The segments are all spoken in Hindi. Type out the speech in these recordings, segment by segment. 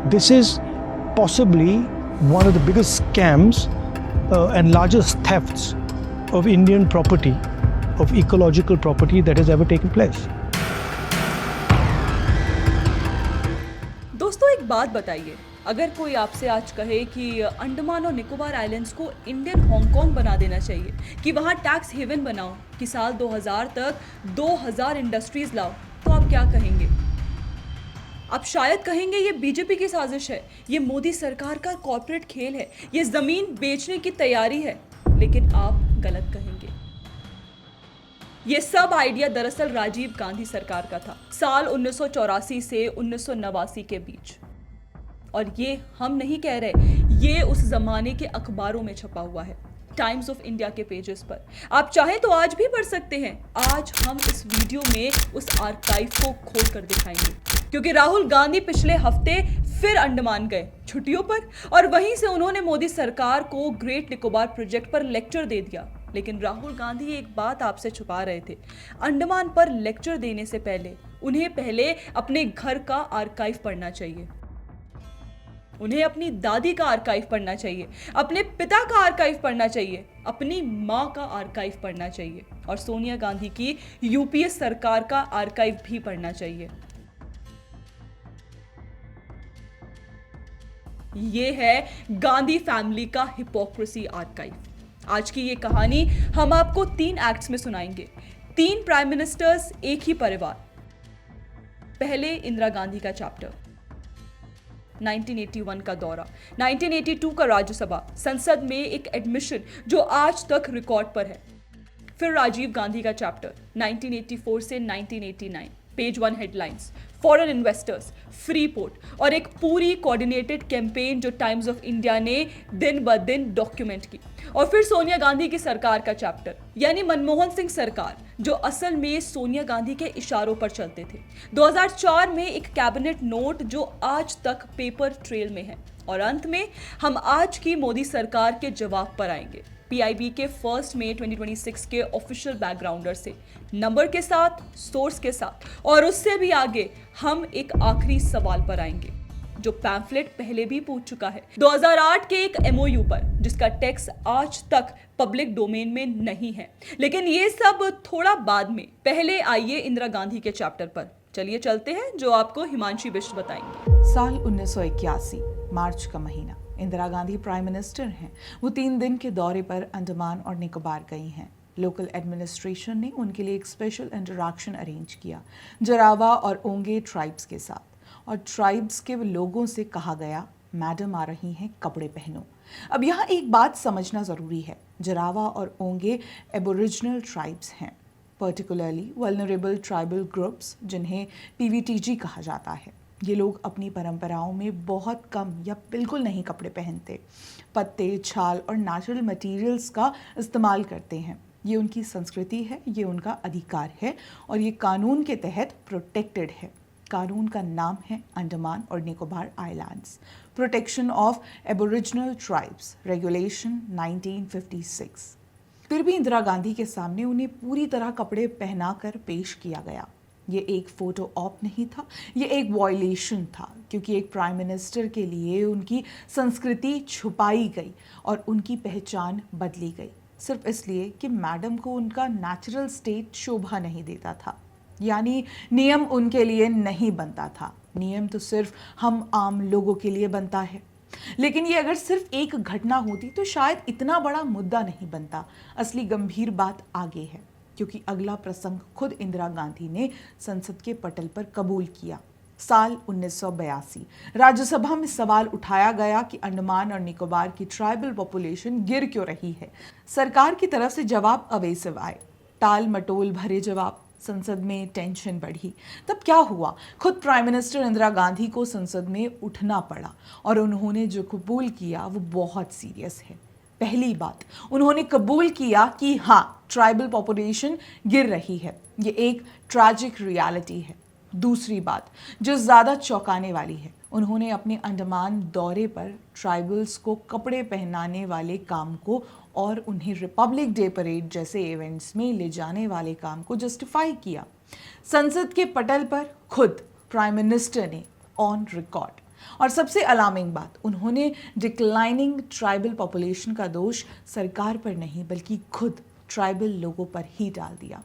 This is possibly one of the biggest scams and largest thefts of Indian property, of ecological property that has ever taken place. दोस्तों एक बात बताइए, अगर कोई आपसे आज कहे कि अंडमान और निकोबार आइलैंड्स को इंडियन हांगकांग बना देना चाहिए, कि वहाँ टैक्स हेवन बनाओ, कि साल 2000 तक 2000 इंडस्ट्रीज लाओ, तो आप क्या कहेंगे? आप शायद कहेंगे ये बीजेपी की साजिश है, ये मोदी सरकार का कॉर्पोरेट खेल है, ये जमीन बेचने की तैयारी है। लेकिन आप गलत कहेंगे। ये सब आइडिया दरअसल राजीव गांधी सरकार का था, साल 1984 से 1989 के बीच। और ये हम नहीं कह रहे, ये उस जमाने के अखबारों में छपा हुआ है, टाइम्स ऑफ इंडिया के पेजेस पर। आप चाहें तो आज भी पढ़ सकते हैं। आज हम इस वीडियो में उस आर्काइव को खोल कर दिखाएंगे, क्योंकि राहुल गांधी पिछले हफ्ते फिर अंडमान गए छुट्टियों पर, और वहीं से उन्होंने मोदी सरकार को ग्रेट निकोबार प्रोजेक्ट पर लेक्चर दे दिया। लेकिन राहुल गांधी एक बात आपसे छुपा रहे थे। अंडमान पर लेक्चर देने से पहले उन्हें पहले अपने घर का आर्काइव पढ़ना चाहिए, उन्हें अपनी दादी का आर्काइव पढ़ना चाहिए, अपने पिता का आर्काइव पढ़ना चाहिए, अपनी माँ का आर्काइव पढ़ना चाहिए, और सोनिया गांधी की यूपीए सरकार का आर्काइव भी पढ़ना चाहिए। ये है गांधी फैमिली का हिपोक्रेसी आर्काइव। आज की ये कहानी हम आपको 3 एक्ट्स में सुनाएंगे। 3 प्राइम मिनिस्टर्स, एक ही परिवार। पहले इंदिरा गांधी का चैप्टर, 1981 का दौरा, 1982 का राज्यसभा संसद में एक एडमिशन जो आज तक रिकॉर्ड पर है। फिर राजीव गांधी का चैप्टर, 1984 से 1989, page 1 headlines, foreign investors, free port, और एक पूरी कोऑर्डिनेटेड कैंपेन जो टाइम्स ऑफ इंडिया ने दिन ब दिन डॉक्यूमेंट की। और फिर सोनिया गांधी की सरकार का चैप्टर, यानी मनमोहन सिंह सरकार, जो असल में सोनिया गांधी के इशारों पर चलते थे। 2004 में एक कैबिनेट नोट जो आज तक पेपर ट्रेल में है। और अंत में हम आज की मोदी सरकार के जवाब पर आएंगे, पीआईबी के 1 मई 2026 के ऑफिशियल बैकग्राउंडर से, नंबर के साथ, सोर्स के साथ, और उससे भी आगे हम एक आखिरी सवाल पर आएंगे जो पैम्फलेट पहले भी पूछ चुका है, 2008 के एक एमओयू पर, जिसका टेक्स्ट आज तक पब्लिक डोमेन में नहीं है। लेकिन ये सब थोड़ा बाद में। पहले आइए इंदिरा गांधी के चैप्टर पर। चलिए चलते हैं, जो आपको हिमांशी बिष्ट बताएंगे। साल 1981, मार्च का महीना। इंदिरा गांधी प्राइम मिनिस्टर हैं। वो 3 दिन के दौरे पर अंडमान और निकोबार गई हैं। लोकल एडमिनिस्ट्रेशन ने उनके लिए एक स्पेशल इंटरैक्शन अरेंज किया जरावा और ओंगे ट्राइब्स के साथ। और ट्राइब्स के लोगों से कहा गया, मैडम आ रही हैं, कपड़े पहनो। अब यहाँ एक बात समझना ज़रूरी है, जरावा और ओंगे एबोरिजिनल ट्राइब्स हैं, पर्टिकुलरली वल्नरेबल ट्राइबल ग्रुप्स, जिन्हें पीवीटीजी कहा जाता है। ये लोग अपनी परंपराओं में बहुत कम या बिल्कुल नहीं कपड़े पहनते, पत्ते, छाल और नेचुरल मटेरियल्स का इस्तेमाल करते हैं। ये उनकी संस्कृति है, ये उनका अधिकार है, और ये कानून के तहत प्रोटेक्टेड है। कानून का नाम है अंडमान और Nicobar islands, protection of aboriginal tribes regulation 1956। फिर भी इंदिरा गांधी के सामने उन्हें पूरी तरह कपड़े पहनाकर पेश किया गया। ये एक फोटो ऑप नहीं था, ये एक वॉयलेशन था, क्योंकि एक प्राइम मिनिस्टर के लिए उनकी संस्कृति छुपाई गई और उनकी पहचान बदली गई, सिर्फ इसलिए कि मैडम को उनका नेचुरल स्टेट शोभा नहीं देता था। यानी नियम उनके लिए नहीं बनता था, नियम तो सिर्फ हम आम लोगों के लिए बनता है। लेकिन ये अगर सिर्फ एक घटना होती तो शायद इतना बड़ा मुद्दा नहीं बनता। असली गंभीर बात आगे है, क्योंकि अगला प्रसंग खुद इंदिरा गांधी ने संसद के पटल पर कबूल किया। साल 1982 राज्यसभा में सवाल उठाया गया कि अंडमान और निकोबार की ट्राइबल पॉपुलेशन गिर क्यों रही है। सरकार की तरफ से जवाब अवेसिव आए, टाल मटोल भरे जवाब। संसद में टेंशन बढ़ी। तब क्या हुआ, खुद प्राइम मिनिस्टर इंदिरा गांधी को संसद में उठना पड़ा, और उन्होंने जो कबूल किया वो बहुत सीरियस है। पहली बात, उन्होंने कबूल किया कि हाँ, ट्राइबल पॉपुलेशन गिर रही है, ये एक ट्रैजिक रियलिटी है। दूसरी बात जो ज़्यादा चौंकाने वाली है, उन्होंने अपने अंडमान दौरे पर ट्राइबल्स को कपड़े पहनाने वाले काम को और उन्हें रिपब्लिक डे परेड जैसे इवेंट्स में ले जाने वाले काम को जस्टिफाई किया। संसद के पटल पर खुद प्राइम मिनिस्टर ने ऑन रिकॉर्ड और सबसे अलार्मिंग बात, उन्होंने डिक्लाइनिंग ट्राइबल पॉपुलेशन का दोष सरकार पर नहीं बल्कि खुद ट्राइबल लोगों पर ही डाल दिया।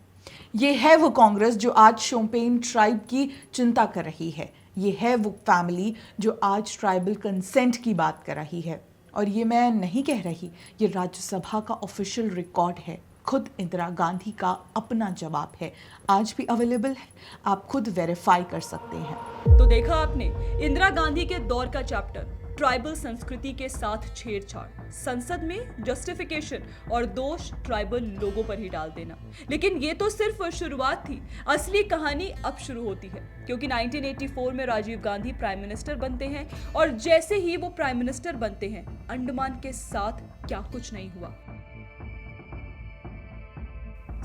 ये है वो कांग्रेस जो आज शोम्पेन ट्राइब की चिंता कर रही है। ये है वो फैमिली जो आज ट्राइबल कंसेंट की बात कर रही है। और ये मैं नहीं कह रही, ये राज्यसभा का ऑफिशियल रिकॉर्ड है, खुद इंदिरा गांधी का अपना जवाब है, आज भी अवेलेबल है, आप खुद वेरीफाई कर सकते हैं। तो देखा आपने इंदिरा गांधी के दौर का चैप्टर, ट्राइबल संस्कृति के साथ छेड़छाड़, संसद में जस्टिफिकेशन और दोष ट्राइबल लोगों पर ही डाल देना। लेकिन ये तो सिर्फ शुरुआत थी, असली कहानी अब शुरू होती है, क्योंकि 1984 में राजीव गांधी प्राइम मिनिस्टर बनते हैं और जैसे ही वो प्राइम मिनिस्टर बनते हैं, अंडमान के साथ क्या कुछ नहीं हुआ।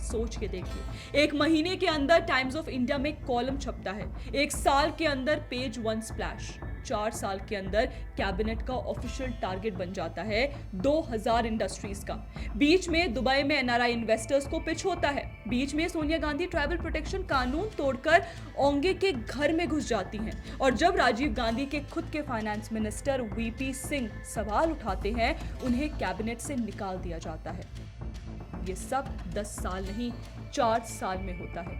सोच के देखिए, एक महीने के अंदर टाइम्स ऑफ इंडिया में कॉलम छपता है, एक साल के अंदर पेज 1 स्प्लैश, 4 साल के अंदर कैबिनेट का ऑफिशियल टारगेट बन जाता है 2000 इंडस्ट्रीज का। बीच में दुबई में एनआरआई इन्वेस्टर्स को पिच होता है, बीच में सोनिया गांधी ट्राइबल प्रोटेक्शन कानून तोड़कर ओंगे के घर में घुस जाती हैं, और जब राजीव गांधी के खुद के फाइनेंस मिनिस्टर वीपी सिंह सवाल उठाते हैं, उन्हें कैबिनेट से निकाल दिया जाता है। ये सब 10 साल नहीं, 4 साल में होता है।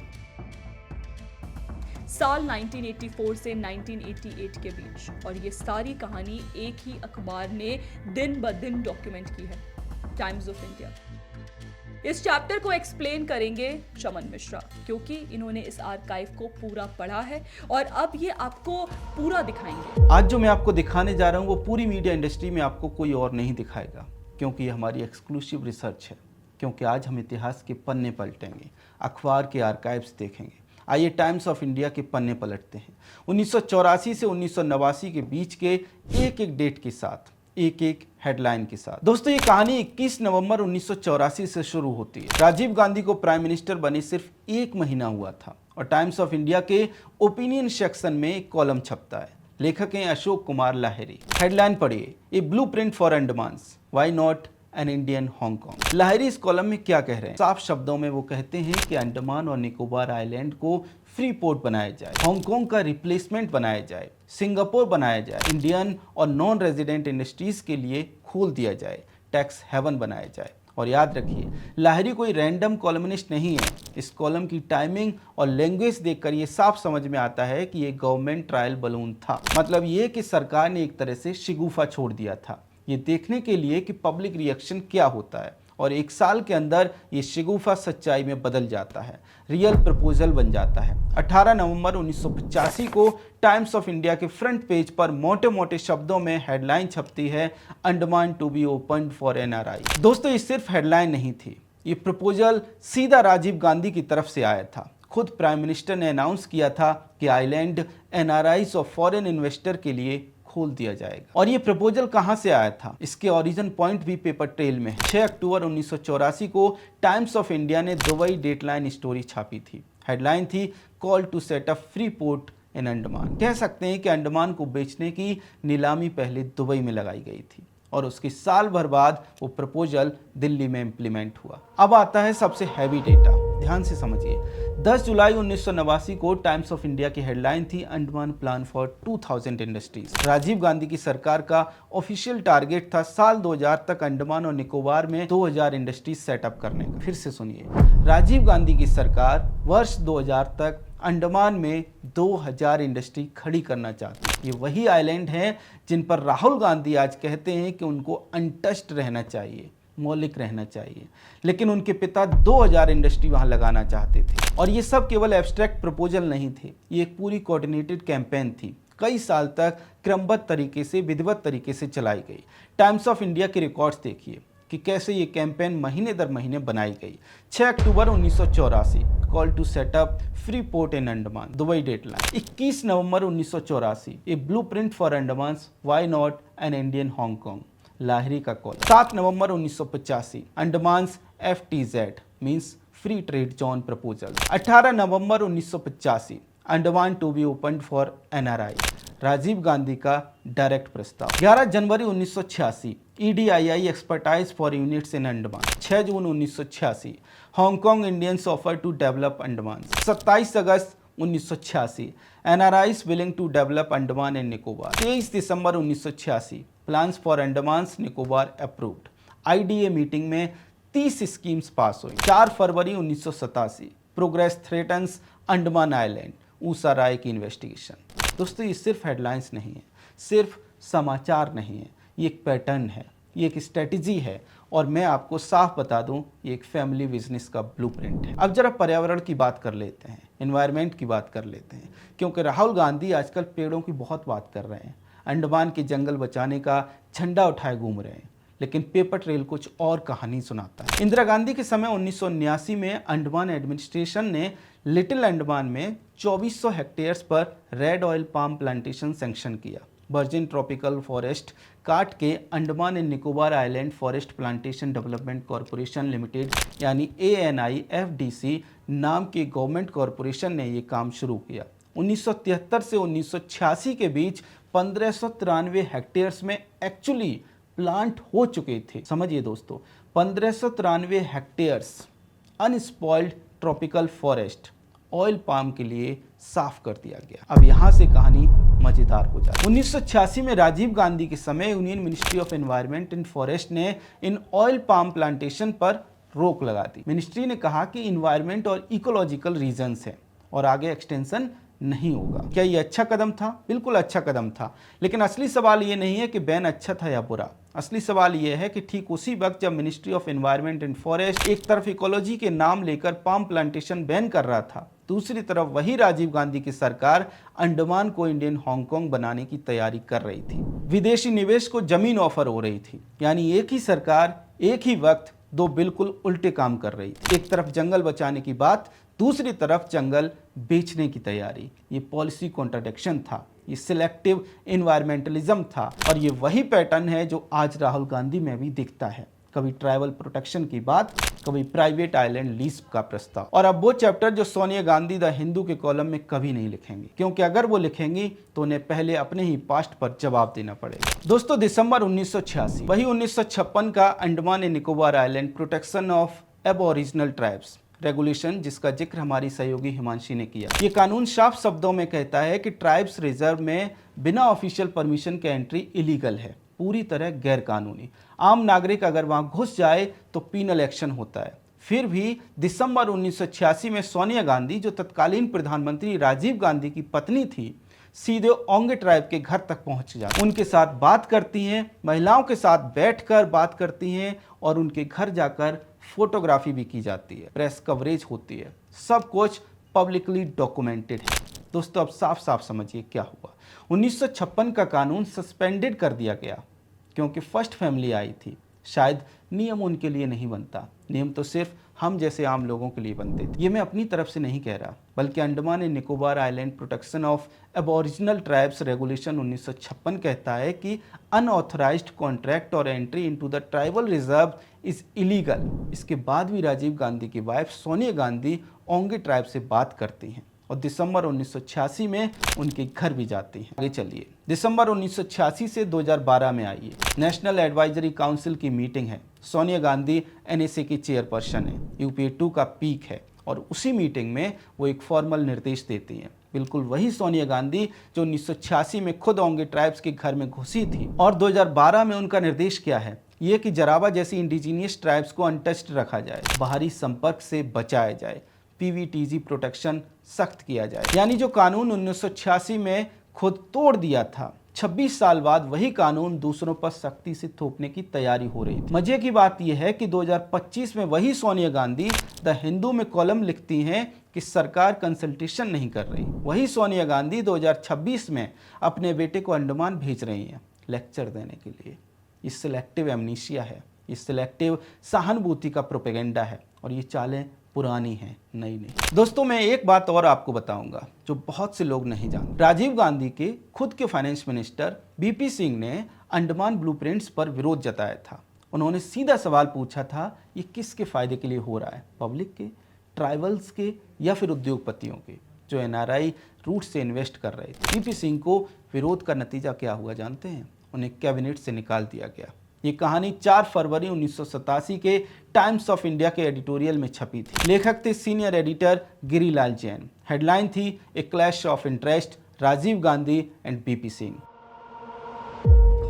साल 1984 से 1988 के बीच, और ये सारी कहानी एक ही अखबार ने दिन ब दिन डॉक्यूमेंट की है, टाइम्स ऑफ इंडिया। इस चैप्टर को एक्सप्लेन करेंगे चमन मिश्रा, क्योंकि इन्होंने इस आर्काइव को पूरा पढ़ा है और अब ये आपको पूरा दिखाएंगे। आज जो मैं आपको दिखाने जा रहा हूँ वो पूरी मीडिया इंडस्ट्री में आपको कोई और नहीं दिखाएगा, क्योंकि ये हमारी एक्सक्लूसिव रिसर्च है। क्योंकि आज हम इतिहास के पन्ने पलटेंगे, अखबार के आर्काइव्स देखेंगे। आइए टाइम्स ऑफ इंडिया के पन्ने पलटते हैं। 1984 से 1989 के बीच के एक एक डेट के साथ, एक एक हेडलाइन के साथ। दोस्तों, ये कहानी 21 नवंबर 1984 से शुरू होती है। राजीव गांधी को प्राइम मिनिस्टर बने सिर्फ 1 महीना हुआ था और टाइम्स ऑफ इंडिया के ओपिनियन सेक्शन में एक कॉलम छपता है। लेखक हैं अशोक कुमार लाहिरी। हेडलाइन पढ़िए, a blueprint for Andamans, why not an Indian Hong Kong. Lahiri इस कॉलम में क्या कह रहे हैं? साफ शब्दों में वो कहते हैं कि अंडमान और निकोबार आइलैंड को फ्री पोर्ट बनाया जाए, हांगकांग का रिप्लेसमेंट बनाया जाए, सिंगापुर बनाया जाए, इंडियन और नॉन रेजिडेंट इंडस्ट्रीज के लिए खोल दिया जाए, टैक्स हेवन बनाया जाए। और याद रखिए, लाहिरी कोई रैंडम कॉलमनिस्ट नहीं है। इस कॉलम की टाइमिंग और लैंग्वेज देखकर ये साफ समझ में आता है कि ये गवर्नमेंट ट्रायल बलून था। मतलब ये कि सरकार ने एक तरह से शिगुफा छोड़ दिया था, ये देखने के लिए कि पब्लिक रिएक्शन क्या होता है। और 1 साल के अंदर ये शिगुफा सच्चाई में बदल जाता है, रियल प्रपोजल बन जाता है। 18 नवंबर 1985 को टाइम्स ऑफ इंडिया के फ्रंट पेज पर मोटे मोटे शब्दों में हेडलाइन छपती है, Andaman to be open for NRI. दोस्तों, ये सिर्फ हेडलाइन नहीं थी, ये प्रपोजल सीधा राजीव गांधी की तरफ से आया था। खुद प्राइम मिनिस्टर ने अनाउंस किया था कि आइलैंड एनआरआईज और फॉरेन इन्वेस्टर के लिए खोल दिया जाएगा। और ये प्रपोजल कहां से आया था, इसके ओरिजिन पॉइंट भी पेपर ट्रेल में है। 6 अक्टूबर 1984 को टाइम्स ऑफ इंडिया ने दुबई डेडलाइन स्टोरी छापी थी। हेडलाइन थी, call to set up free port in Andaman. कह सकते हैं कि अंडमान को बेचने की नीलामी पहले दुबई में लगाई गई थी और उसके साल भर बाद वो प्रपोजल दिल्ली में इंप्लीमेंट हुआ। अब आता है सबसे हैवी डेटा, ध्यान से समझिए। 10 जुलाई 1989 को टाइम्स ऑफ इंडिया की हेडलाइन थी, Andaman plan for 2000 industries. Rajiv Gandhi की सरकार का ऑफिशियल टारगेट था साल 2000 तक अंडमान और निकोबार में 2000 इंडस्ट्रीज सेटअप करने का। फिर से सुनिए, राजीव गांधी की सरकार वर्ष 2000 तक अंडमान में 2000 इंडस्ट्री खड़ी करना चाहती है। ये वही आइलैंड हैं जिन पर राहुल गांधी आज कहते हैं कि उनको अनटच्ड रहना चाहिए, मौलिक रहना चाहिए। लेकिन उनके पिता 2000 इंडस्ट्री वहां लगाना चाहते थे। और ये सब केवल एब्स्ट्रैक्ट प्रपोजल नहीं थे, ये एक पूरी कोऑर्डिनेटेड कैंपेन थी, कई साल तक क्रमबद्ध तरीके से, विधिवत तरीके से चलाई गई। टाइम्स ऑफ इंडिया के रिकॉर्ड्स देखिए कि कैसे ये कैंपेन महीने दर महीने बनाई गई। 6 अक्टूबर 1984, call to set up free port in Andaman, Dubai deadline. 21 नवंबर 1984, a blueprint for Andamans, why not an Indian Hong Kong, Lahiri का कॉल। 7 नवंबर 1985, Andamans FTZ means free trade zone proposal. 18 November 1985, Andaman to be open for NRI, Rajiv Gandhi का डायरेक्ट प्रस्ताव। 11 जनवरी 1986, EDII expertise for units in Andaman. 6 जून 1986, Hong Kong Indians offer to develop Andaman. 27 अगस्त 1986 NRIs willing to develop Andaman and Nicobar। 23 दिसंबर 1986 plans for Andaman Nicobar approved. IDA meeting में 30 स्कीम्स पास हुई। 4 फरवरी 1987 progress threatens Andaman island, Usha Rai की इन्वेस्टिगेशन। दोस्तों ये सिर्फ हेडलाइंस नहीं है, सिर्फ समाचार नहीं है, ये एक पैटर्न है, ये एक स्ट्रेटजी है और मैं आपको साफ बता दूं ये एक फैमिली बिजनेस का ब्लूप्रिंट है। अब जरा पर्यावरण की बात कर लेते हैं, एनवायरनमेंट की बात कर लेते हैं, क्योंकि राहुल गांधी आजकल पेड़ों की बहुत बात कर रहे हैं, अंडमान के जंगल बचाने का झंडा उठाए घूम रहे हैं, लेकिन पेपर ट्रेल कुछ और कहानी सुनाता है। इंदिरा गांधी के समय 1979 में अंडमान एडमिनिस्ट्रेशन ने लिटिल अंडमान में 2400 हेक्टेयर्स पर red oil palm plantation sanction किया। वर्जिन ट्रॉपिकल फॉरेस्ट काट के Andaman and Nicobar island forest plantation development corporation limited यानी ANIFDC नाम के गवर्नमेंट कॉरपोरेशन ने ये काम शुरू किया। 1973 से 1986 के बीच 1593 हेक्टेयर्स में एक्चुअली प्लांट हो चुके थे। समझिए दोस्तों, 1593 hectares unspoiled tropical forest oil palm के लिए साफ कर दिया गया। अब यहाँ से कहानी मजेदार हो जाती है। 1986 में राजीव गांधी के समय union ministry of environment and forest ने इन ऑयल पाम प्लांटेशन पर रोक लगा दी। मिनिस्ट्री ने कहा कि इन्वायरमेंट और इकोलॉजिकल रीजंस है और आगे एक्सटेंशन नहीं होगा। क्या ये अच्छा कदम था? बिल्कुल अच्छा कदम था, लेकिन असली सवाल ये नहीं है कि बैन अच्छा था या बुरा। असली सवाल ये है कि ठीक उसी वक्त जब ministry of environment and forest एक तरफ इकोलॉजी के नाम लेकर पाम प्लांटेशन बैन कर रहा था, दूसरी तरफ वही राजीव गांधी की सरकार अंडमान को इंडियन हांगकांग बनाने की तैयारी कर रही थी। विदेशी निवेश को जमीन ऑफर हो रही थी, यानी एक ही सरकार एक ही वक्त दो बिल्कुल उल्टे काम कर रही थी। एक तरफ जंगल बचाने की बात, दूसरी तरफ जंगल बेचने की तैयारी। ये पॉलिसी कॉन्ट्राडिक्शन था, ये सिलेक्टिव इन्वायरमेंटलिज्म था और ये वही पैटर्न है जो आज राहुल गांधी में भी दिखता है। कभी ट्राइबल प्रोटेक्शन की बात, कभी प्राइवेट आइलैंड लीज का प्रस्ताव। और अब वो चैप्टर जो सोनिया गांधी द हिंदू के कॉलम में कभी नहीं लिखेंगी, क्योंकि अगर वो लिखेंगी तो उन्हें पहले अपने ही पास्ट पर जवाब देना पड़ेगा। दोस्तों दिसंबर 1986 वही 1956 का Andaman and Nicobar island protection of aboriginal tribes regulation, जिसका जिक्र हमारी सहयोगी हिमांशी ने किया। ये कानून साफ शब्दों में कहता है कि ट्राइब्स रिजर्व में बिना ऑफिशियल परमिशन के एंट्री इलीगल है, पूरी तरह गैर कानूनी। आम नागरिक अगर वहां घुस जाए तो पीनल एक्शन होता है। फिर भी दिसंबर 1986 में सोनिया गांधी, जो तत्कालीन प्रधानमंत्री राजीव गांधी की पत्नी थी, सीधे ओंगे ट्राइब के घर तक पहुंच जाती, उनके साथ बात करती हैं, महिलाओं के साथ बैठकर बात करती हैं और उनके घर जाकर फोटोग्राफी भी की जाती है, प्रेस कवरेज होती है, सब कुछ पब्लिकली डॉक्यूमेंटेड है। दोस्तों अब साफ साफ समझिए क्या हुआ। 1956 का कानून सस्पेंडेड कर दिया गया क्योंकि फर्स्ट फैमिली आई थी। शायद नियम उनके लिए नहीं बनता, नियम तो सिर्फ हम जैसे आम लोगों के लिए बनते थे। ये मैं अपनी तरफ से नहीं कह रहा, बल्कि Andaman and Nicobar island protection of aboriginal tribes regulation 1956 कहता है कि अनऑथराइज्ड कॉन्ट्रैक्ट और entry into the tribal reserve is illegal. इसके बाद भी राजीव गांधी की वाइफ सोनिया गांधी ओंगे ट्राइब से बात करती हैं और दिसंबर 1986 में उनके घर भी जाती हैं। आगे चलिए, दिसंबर 1986 से 2012 में आइए। नेशनल एडवाइजरी काउंसिल की मीटिंग है, सोनिया गांधी NSA की चेयरपर्सन है, UPA 2 का पीक है और उसी मीटिंग में वो एक फॉर्मल निर्देश देती हैं। बिल्कुल वही सोनिया गांधी जो 1986 में खुद ओंगे ट्राइब्स के घर में घुसी थी। और 2012 में उनका निर्देश क्या है? ये कि जरावा जैसी इंडिजीनियस ट्राइब्स को अनटच्ड रखा जाए, बाहरी संपर्क से बचाया जाए, PVTG प्रोटेक्शन सख्त किया जाए। यानी जो कानून 1986 में खुद तोड़ दिया था, 26 साल बाद वही कानून दूसरों पर सख्ती से थोपने की तैयारी हो रही थी। मजे की बात यह है कि 2025 में वही सोनिया गांधी द हिंदू में कॉलम लिखती हैं कि सरकार कंसल्टेशन नहीं कर रही। वही सोनिया गांधी 2026 में अपने बेटे को अंडमान भेज रही हैं लेक्चर देने के लिए। ये सिलेक्टिव एमनीशिया है, ये सिलेक्टिव सहानुभूति का प्रोपेगेंडा है और ये चालें पुरानी हैं, नई नहीं। दोस्तों मैं एक बात और आपको बताऊंगा जो बहुत से लोग नहीं जानते। राजीव गांधी के खुद के फाइनेंस मिनिस्टर BP सिंह ने अंडमान ब्लूप्रिंट्स पर विरोध जताया था। उन्होंने सीधा सवाल पूछा था, ये किसके फायदे के लिए हो रहा है, पब्लिक के, ट्राइबल्स के या फिर उद्योगपतियों के जो NRI रूट से इन्वेस्ट कर रहे थे। BP सिंह को विरोध का नतीजा क्या हुआ जानते हैं? उन्हें कैबिनेट से निकाल दिया गया। ये कहानी 4 फरवरी 1987 के टाइम्स ऑफ इंडिया के एडिटोरियल में छपी थी। लेखक थे senior editor Girilal Jain. Headline थी a clash of interest, Rajiv Gandhi and VP Singh.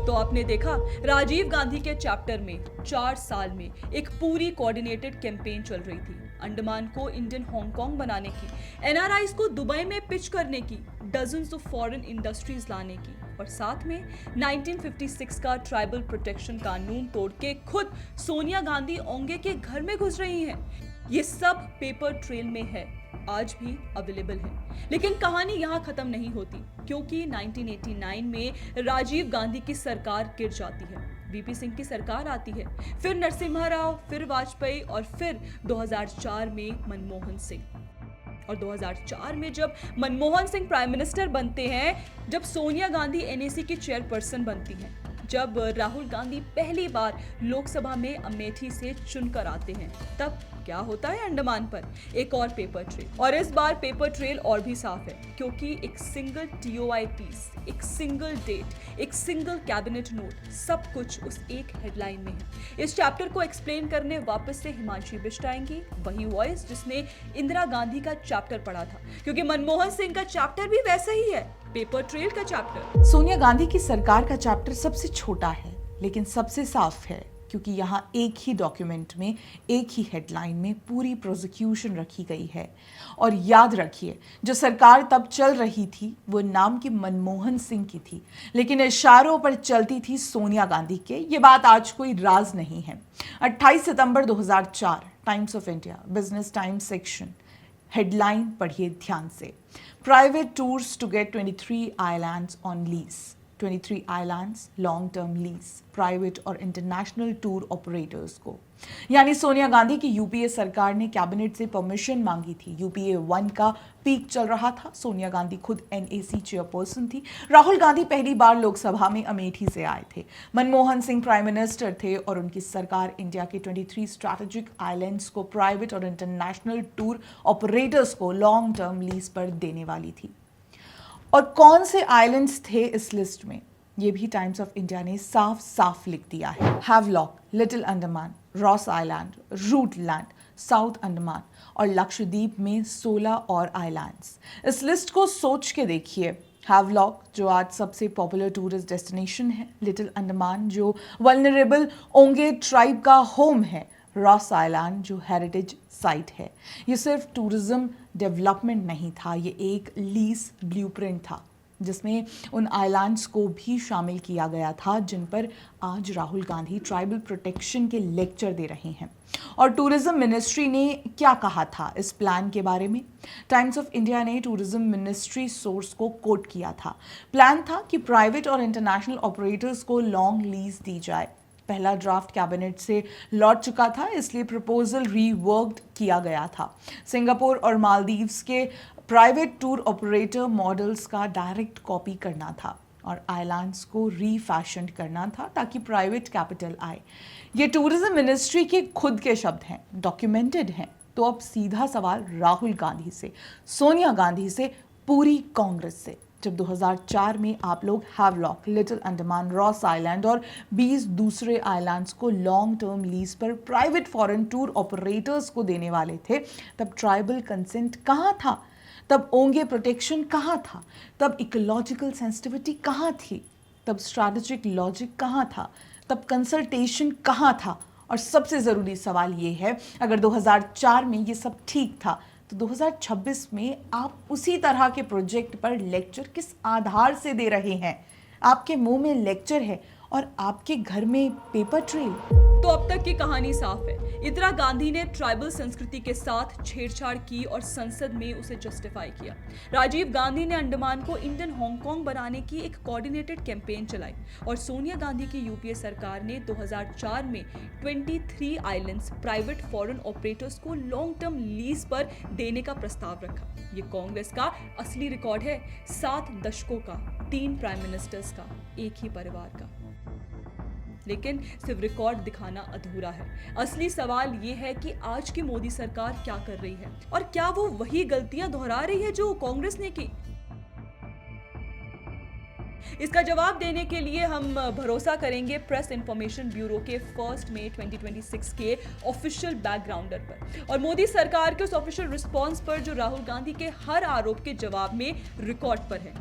तो आपने देखा, राजीव गांधी के चैप्टर में 4 साल में एक पूरी कोऑर्डिनेटेड कैंपेन चल रही थी। अंडमान को इंडियन हांगकांग बनाने की, एनआरआईज को दुबई में पिच करने की, डजन्स ऑफ फॉरेन इंडस्ट्रीज लाने की, और साथ में 1956 का ट्राइबल प्रोटेक्शन कानून तोड़ के खुद सोनिया गांधी ओंगे के घर में घुस रही हैं। ये सब पेपर ट्रेल में है, आज भी अवेलेबल है। लेकिन कहानी यहाँ खत्म नहीं होती, क्योंकि 1989 में राजीव गांधी की सरकार गिर जाती है, वीपी सिंह की सरकार आती है, फिर नरसिम्हा राव, फिर वाजपेयी और फिर 2004 में मनमोहन सिंह। और 2004 में जब मनमोहन सिंह प्राइम मिनिस्टर बनते हैं, जब सोनिया गांधी एनएसी की चेयरपर्सन बनती हैं, जब राहुल गांधी पहली बार लोकसभा में अमेठी से चुनकर आते हैं, तब क्या होता है अंडमान पर? एक और पेपर ट्रेल। और इस बार पेपर ट्रेल और भी साफ है, क्योंकि एक सिंगल टीओआई पीस, एक सिंगल डेट, एक सिंगल कैबिनेट नोट, सब कुछ उस एक हेडलाइन में है। इस चैप्टर को एक्सप्लेन करने वापस से हिमांशी बिष्ट आएंगी, वही वॉइस जिसने इंदिरा गांधी का चैप्टर पढ़ा था, क्योंकि मनमोहन सिंह का चैप्टर भी वैसा ही है, पेपर ट्रेल का चैप्टर। सोनिया गांधी की सरकार का चैप्टर सबसे छोटा है, लेकिन सबसे साफ है, क्योंकि यहाँ एक ही डॉक्यूमेंट में, एक ही हेडलाइन में पूरी प्रोसिक्यूशन रखी गई है। और याद रखिए, जो सरकार तब चल रही थी वो नाम की मनमोहन सिंह की थी, लेकिन इशारों पर चलती थी सोनिया गांधी के। ये बात आज कोई राज नहीं है। 28 सितंबर 2004, Times of India, business times section, headline पढ़िए ध्यान से। Private tours to get 23 islands on lease. 23 islands long term lease private और इंटरनेशनल टूर ऑपरेटर्स को। यानी सोनिया गांधी की यूपीए सरकार ने कैबिनेट से परमिशन मांगी थी। यूपीए 1 का पीक चल रहा था। सोनिया गांधी खुद एनएसी चेयरपर्सन थी। राहुल गांधी पहली बार लोकसभा में अमेठी से आए थे। मनमोहन सिंह प्राइम मिनिस्टर थे और उनकी सरकार इंडिया के 23 स्ट्रैटेजिक आइलैंड्स को प्राइवेट और इंटरनेशनल टूर ऑपरेटर्स को लॉन्ग टर्म लीज पर देने वाली थी। और कौन से आइलैंड्स थे इस लिस्ट में, ये भी टाइम्स ऑफ इंडिया ने साफ साफ लिख दिया है। Havelock, little Andaman, Ross island, Rutland, south Andaman और लक्षद्वीप में 16 और आइलैंड्स। इस लिस्ट को सोच के देखिए। हैवलॉक जो आज सबसे पॉपुलर टूरिस्ट डेस्टिनेशन है, लिटिल अंडमान जो वल्नरेबल ओंगे ट्राइब का होम है, रॉस आइलैंड जो हेरिटेज साइट है। ये सिर्फ टूरिज्म डेवलपमेंट नहीं था, ये एक लीज ब्लूप्रिंट था, जिसमें उन आइलैंड्स को भी शामिल किया गया था जिन पर आज राहुल गांधी ट्राइबल प्रोटेक्शन के लेक्चर दे रहे हैं। और टूरिज्म मिनिस्ट्री ने क्या कहा था इस प्लान के बारे में? टाइम्स ऑफ इंडिया ने टूरिज्म मिनिस्ट्री सोर्स को कोट किया था। प्लान था कि प्राइवेट और इंटरनेशनल ऑपरेटर्स को लॉन्ग लीज दी जाए। पहला ड्राफ्ट कैबिनेट से लौट चुका था, इसलिए प्रपोजल रीवर्क्ड किया गया था। सिंगापुर और मालदीव्स के प्राइवेट टूर ऑपरेटर मॉडल्स का डायरेक्ट कॉपी करना था और आइलैंड्स को रीफैशन करना था ताकि प्राइवेट कैपिटल आए। ये टूरिज्म मिनिस्ट्री के खुद के शब्द हैं, डॉक्यूमेंटेड हैं। तो अब सीधा सवाल राहुल गांधी से, सोनिया गांधी से, पूरी कांग्रेस से। जब 2004 में आप लोग Havelock, little Andaman, Ross island और 20 दूसरे आइलैंड्स को लॉन्ग टर्म लीज पर प्राइवेट फॉरेन टूर ऑपरेटर्स को देने वाले थे, तब ट्राइबल कंसेंट कहाँ था? तब ओंगे प्रोटेक्शन कहाँ था? तब इकोलॉजिकल सेंसिटिविटी कहाँ थी? तब स्ट्रैटेजिक लॉजिक कहाँ था? तब कंसल्टेशन कहाँ था? और सबसे ज़रूरी सवाल ये है, अगर 2004 में ये सब ठीक था तो 2026 में आप उसी तरह के प्रोजेक्ट पर लेक्चर किस आधार से दे रहे हैं? आपके मुंह में लेक्चर है और आपके घर में पेपर ट्रेल। तो अब तक की कहानी साफ है। इंदिरा गांधी ने ट्राइबल संस्कृति के साथ छेड़छाड़ की और संसद में उसे जस्टिफाई किया। राजीव गांधी ने अंडमान को इंडियन हांगकांग बनाने की एक कोऑर्डिनेटेड कैंपेन चलाई और सोनिया गांधी की यूपीए सरकार ने 2004 में 23 आइलैंड्स प्राइवेट फॉरेन ऑपरेटर्स को लॉन्ग टर्म लीज पर देने का प्रस्ताव रखा। ये कांग्रेस का असली रिकॉर्ड है, 7 दशकों का, 3 प्राइम मिनिस्टर्स का, एक ही परिवार का। लेकिन सिर्फ रिकॉर्ड दिखाना अधूरा है। असली सवाल ये है कि आज की मोदी सरकार क्या कर रही है और क्या वो वही गलतियां दोहरा रही है जो कांग्रेस ने की। इसका जवाब देने के लिए हम भरोसा करेंगे प्रेस इंफॉर्मेशन ब्यूरो के 1 मई 2026 के ऑफिशियल बैकग्राउंडर पर और मोदी सरकार के उस ऑफिशियल रिस्पांस पर जो राहुल गांधी के हर आरोप के जवाब में रिकॉर्ड पर है।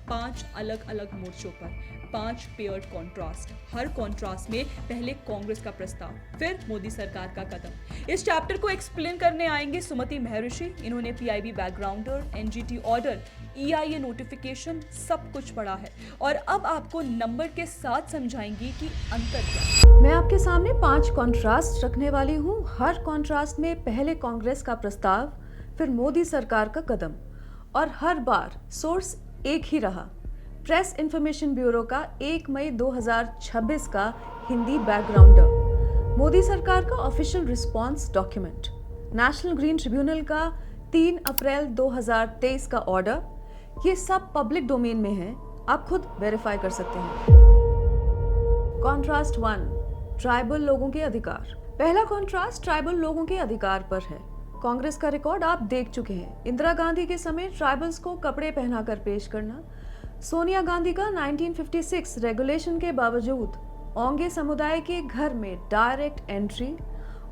5 अलग अलग मोर्चों पर 5 पेयर्ड कॉन्ट्रास्ट, हर कॉन्ट्रास्ट में पहले कांग्रेस का प्रस्ताव, फिर मोदी सरकार का कदम। इस चैप्टर को एक्सप्लेन करने आएंगे सुमति महर्षि। इन्होंने PIB backgrounder, NGT order, EIA notification सब कुछ पढ़ा है और अब आपको नंबर के साथ समझाएंगी कि अंतर क्या है। मैं आपके सामने 5 कॉन्ट्रास्ट रखने वाली हूँ। हर कॉन्ट्रास्ट में पहले कांग्रेस का प्रस्ताव, फिर मोदी सरकार का कदम और हर बार सोर्स एक ही रहा, प्रेस इंफॉर्मेशन ब्यूरो का 1 मई 2026 का हिंदी बैकग्राउंडर, मोदी सरकार का official response document, national green tribunal का 3 अप्रैल 2023 का ऑर्डर। ये सब पब्लिक डोमेन में है, आप खुद वेरीफाई कर सकते हैं। कॉन्ट्रास्ट 1, ट्राइबल लोगों के अधिकार। पहला कॉन्ट्रास्ट ट्राइबल लोगों के अधिकार पर है। कांग्रेस का रिकॉर्ड आप देख चुके हैं। इंदिरा गांधी के समय ट्राइबल्स को कपड़े पहनाकर पेश करना, सोनिया गांधी का 1956 रेगुलेशन के बावजूद ओंगे समुदाय के घर में डायरेक्ट एंट्री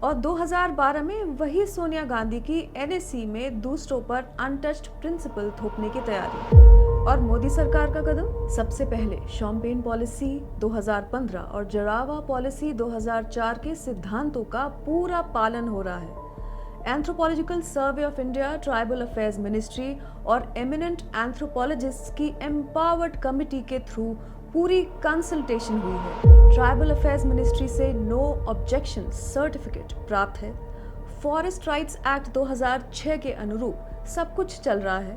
और 2012 में वही सोनिया गांधी की एनएससी में दूसरों पर अनटच्ड प्रिंसिपल थोपने की तैयारी। और मोदी सरकार का कदम, सबसे पहले शॉम्पेन पॉलिसी 2015 और जरावा पॉलिसी 2004 के सिद्धांतों का पूरा पालन हो रहा है। Anthropological survey of India, tribal affairs ministry और एमिनेंट एंथ्रोपोलॉजिस्ट्स की एम्पावर्ड कमिटी के थ्रू पूरी कंसल्टेशन हुई है। ट्राइबल अफेयर्स मिनिस्ट्री से नो ऑब्जेक्शन सर्टिफिकेट प्राप्त है। फॉरेस्ट राइट्स एक्ट 2006 के अनुरूप सब कुछ चल रहा है।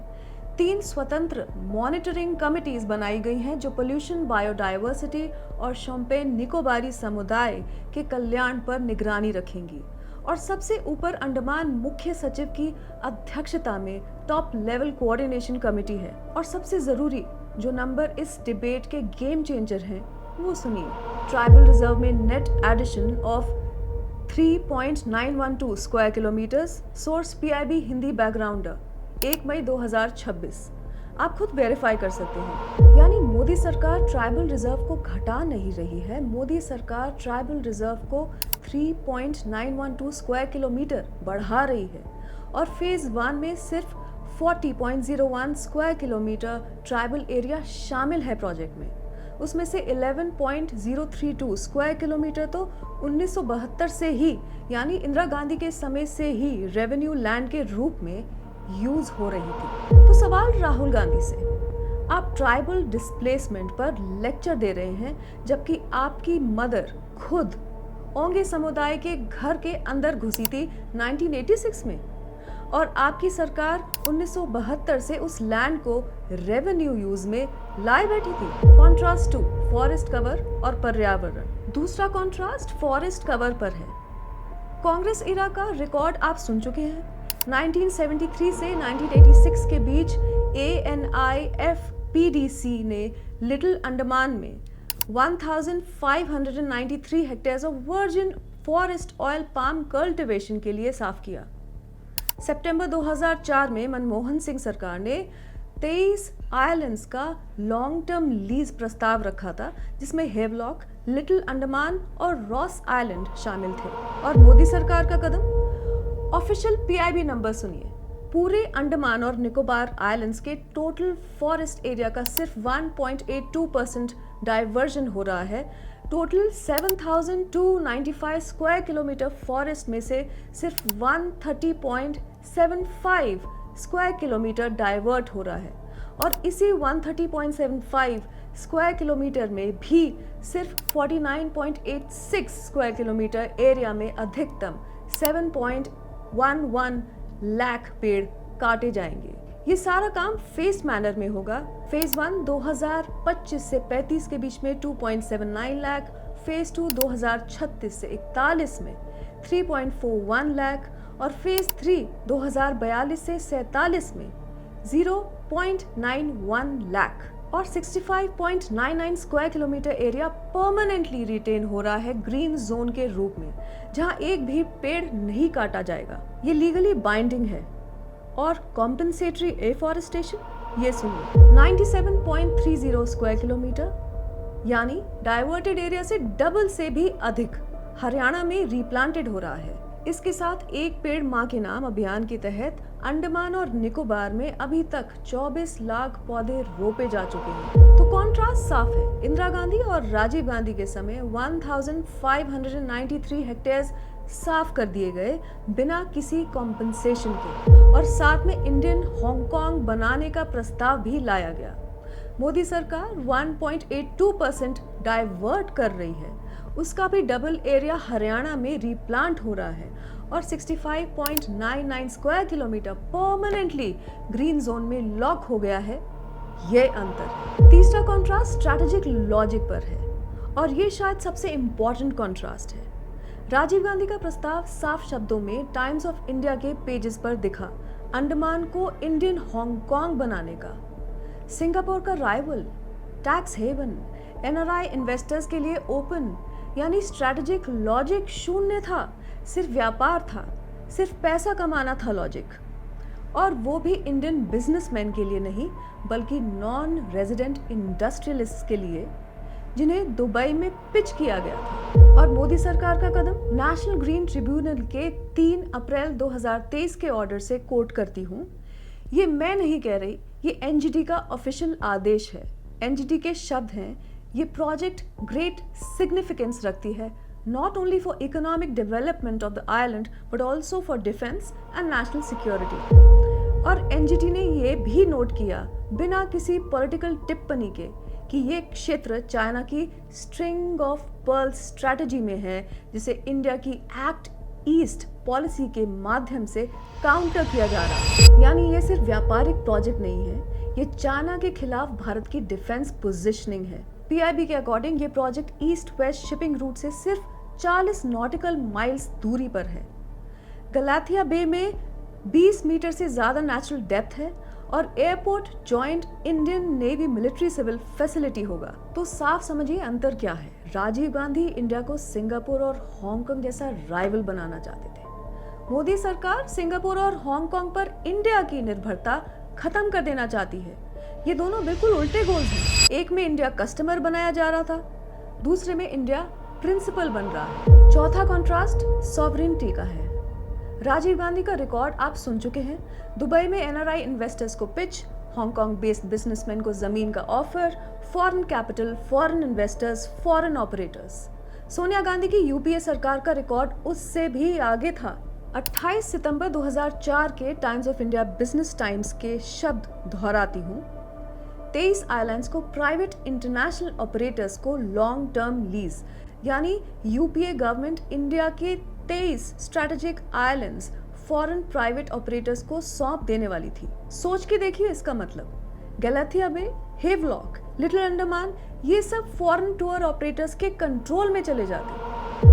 3 स्वतंत्र मॉनिटरिंग कमिटीज बनाई गई हैं जो पोल्यूशन, बायोडायवर्सिटी और शॉम्पेन निकोबारी समुदाय के कल्याण पर निगरानी रखेंगी। और सबसे ऊपर अंडमान मुख्य सचिव की अध्यक्षता में टॉप लेवल कोऑर्डिनेशन कमेटी है। और सबसे जरूरी जो नंबर इस डिबेट के गेम चेंजर हैं वो सुनिए। ट्राइबल रिजर्व में net addition of 3.912 square kilometers, source PIB Hindi backgrounder, 1 मई 2026। आप खुद वेरीफाई कर सकते हैं। यानी मोदी सरकार ट्राइबल रिजर्व को घटा नहीं रही है, मोदी सरकार ट्राइबल रिजर्व को 3.912 स्क्वायर किलोमीटर बढ़ा रही है और फेज 1 में सिर्फ 40.01 स्क्वायर किलोमीटर ट्राइबल एरिया शामिल है प्रोजेक्ट में। उसमें से 11.032 स्क्वायर किलोमीटर तो 1972 से ही यानी इंदिरा गांधी के समय से ही रेवेन्यू लैंड के रूप में यूज हो रही थी। तो सवाल राहुल गांधी से, आप ट्राइबल डिस्प्लेसमेंट पर लेक्चर दे रहे हैं जबकि आपकी मदर खुद ओंगे समुदाय के घर के अंदर घुसी थी 1986 में और आपकी सरकार 1972 से उस लैंड को रेवेन्यू यूज में लाए बैठी थी। कॉन्ट्रास्ट 2, फॉरेस्ट कवर और पर्यावरण। दूसरा कॉन्ट्रास्ट फॉरेस्ट कवर पर है। कांग्रेस इरा का रिकॉर्ड आप सुन चुके हैं। 1973 से 1986 के बीच ANIFPDC ने लिटिल अंडमान में 1593 hectares of virgin forest oil palm cultivation के लिए साफ किया। सितंबर 2004 में मनमोहन सिंह सरकार ने 23 आइलैंड्स का लॉन्ग टर्म लीज प्रस्ताव रखा था जिसमें हेवलॉक, लिटिल अंडमान और रॉस आइलैंड शामिल थे। और मोदी सरकार का कदम, ऑफिशियल पीआईबी नंबर सुनिए। पूरे अंडमान और निकोबार आइलैंड्स के टोटल फॉरेस्ट एरिया का सिर्फ 1.82% डाइवर्जन हो रहा है। टोटल 7,295 स्क्वायर किलोमीटर फॉरेस्ट में से सिर्फ 130.75 स्क्वायर किलोमीटर डाइवर्ट हो रहा है और इसी 130.75 स्क्वायर किलोमीटर में भी सिर्फ 49.86 स्क्वायर किलोमीटर एरिया में अधिकतम 7.11 लाख पेड़ काटे जाएंगे। ये सारा काम फेस मैनर में होगा। फेज 1 2025 से 35 के बीच में 2.79 लाख, फेज 2 2036 से 41 में 3.41 लाख और फेज 3 2042 से 47 में 0.91 लाख और 65.99 square kilometre area permanently retain हो रहा है ग्रीन जोन के रूप में, जहां एक भी पेड़ नहीं काटा जाएगा। ये लीगली बाइंडिंग है। और कॉम्पेंसेटरी एफॉरेस्टेशन ये सुनिए, 97.30 स्क्वायर किलोमीटर यानी डाइवर्टेड एरिया से डबल से भी अधिक हरियाणा में रिप्लांटेड हो रहा है। इसके साथ एक पेड़ मां के नाम अभियान के तहत अंडमान और निकोबार में अभी तक 24 लाख पौधे रोपे जा चुके हैं। तो कॉन्ट्रास्ट साफ है। इंदिरा गांधी और राजीव गांधी के समय 1593 हेक्टेयर्स साफ कर दिए गए बिना किसी कॉम्पनसेशन के, और साथ में इंडियन हांगकांग बनाने का प्रस्ताव भी लाया गया। मोदी सरकार 1.82% डाइवर्ट कर रही है, उसका भी डबल एरिया हरियाणा में रिप्लांट हो रहा है और 65.99 square kilometre permanently green zone में लॉक हो गया है। ये अंतर है। तीसरा कॉन्ट्रास्ट स्ट्रैटेजिक लॉजिक पर है और ये शायद सबसे इंपॉर्टेंट कॉन्ट्रास्ट है। राजीव गांधी का प्रस्ताव साफ शब्दों में टाइम्स ऑफ इंडिया के पेजेस पर दिखा, अंडमान को इंडियन हांगकांग बनाने का। सिंगापुर का rival, tax haven, NRI investors के लिए ओपन, यानी स्ट्रैटेजिक लॉजिक शून्य था। सिर्फ व्यापार था, सिर्फ पैसा कमाना था लॉजिक, और वो भी इंडियन बिजनेसमैन के लिए नहीं बल्कि नॉन रेजिडेंट इंडस्ट्रियलिस्ट के लिए, जिन्हें दुबई में पिच किया गया था। और मोदी सरकार का कदम, नेशनल ग्रीन ट्रिब्यूनल के 3 अप्रैल 2023 के ऑर्डर से कोट करती हूँ, ये मैं नहीं कह रही, ये एनजीटी का ऑफिशियल आदेश है। एनजीटी के शब्द हैं, ये प्रोजेक्ट ग्रेट सिग्निफिकेंस रखती है, not only for economic development of the island but also for defense and national security। और एनजीटी ने ये भी नोट किया बिना किसी पॉलिटिकल टिप्पणी के कि ये क्षेत्र चाइना की स्ट्रिंग ऑफ पर्ल्स स्ट्रैटेजी में है, जिसे इंडिया की एक्ट ईस्ट पॉलिसी के माध्यम से काउंटर किया जा रहा है। यानी ये सिर्फ व्यापारिक प्रोजेक्ट नहीं है, ये चाइना के खिलाफ भारत की डिफेंस पोजिशनिंग है। पीआईबी के अकॉर्डिंग ये project east west shipping root से सिर्फ 40 नॉटिकल माइल्स दूरी पर है। गलाथिया बे में 20 मीटर से ज्यादा नेचुरल डेप्थ है और airport joint Indian navy military civil facility होगा। तो साफ समझिए अंतर क्या है। राजीव गांधी इंडिया को सिंगापुर और हांगकांग जैसा राइवल बनाना चाहते थे। मोदी सरकार सिंगापुर और हांगकांग पर इंडिया की निर्भरता खत्म कर देना चाहती है। ये दोनों बिल्कुल उल्टे गोल्स हैं। एक में इंडिया कस्टमर बनाया जा रहा था, दूसरे में इंडिया प्रिंसिपल बन रहा है। चौथा कॉन्ट्रास्ट सॉवरेनिटी का है। राजीव गांधी का रिकॉर्ड आप सुन चुके हैं। दुबई में एनआरआई इन्वेस्टर्स को पिच, हांगकांग बेस्ड बिजनेसमैन को जमीन का offer, foreign capital, foreign investors, foreign operators. Sonia Gandhi की यूपीए सरकार का रिकॉर्ड उससे भी आगे था। 28 सितंबर 2004 के Times of India business times के शब्द दोहराती हूँ, 23 आइलैंड्स को प्राइवेट इंटरनेशनल ऑपरेटर्स को लॉन्ग टर्म लीज, यानी यूपीए गवर्नमेंट इंडिया के 23 strategic islands foreign private operators को सौंप देने वाली थी। सोच के देखिए इसका मतलब, गैलाथिया बे, हेवलॉक, लिटिल अंडमान, ये सब फॉरेन टूर ऑपरेटर्स के कंट्रोल में चले जाते।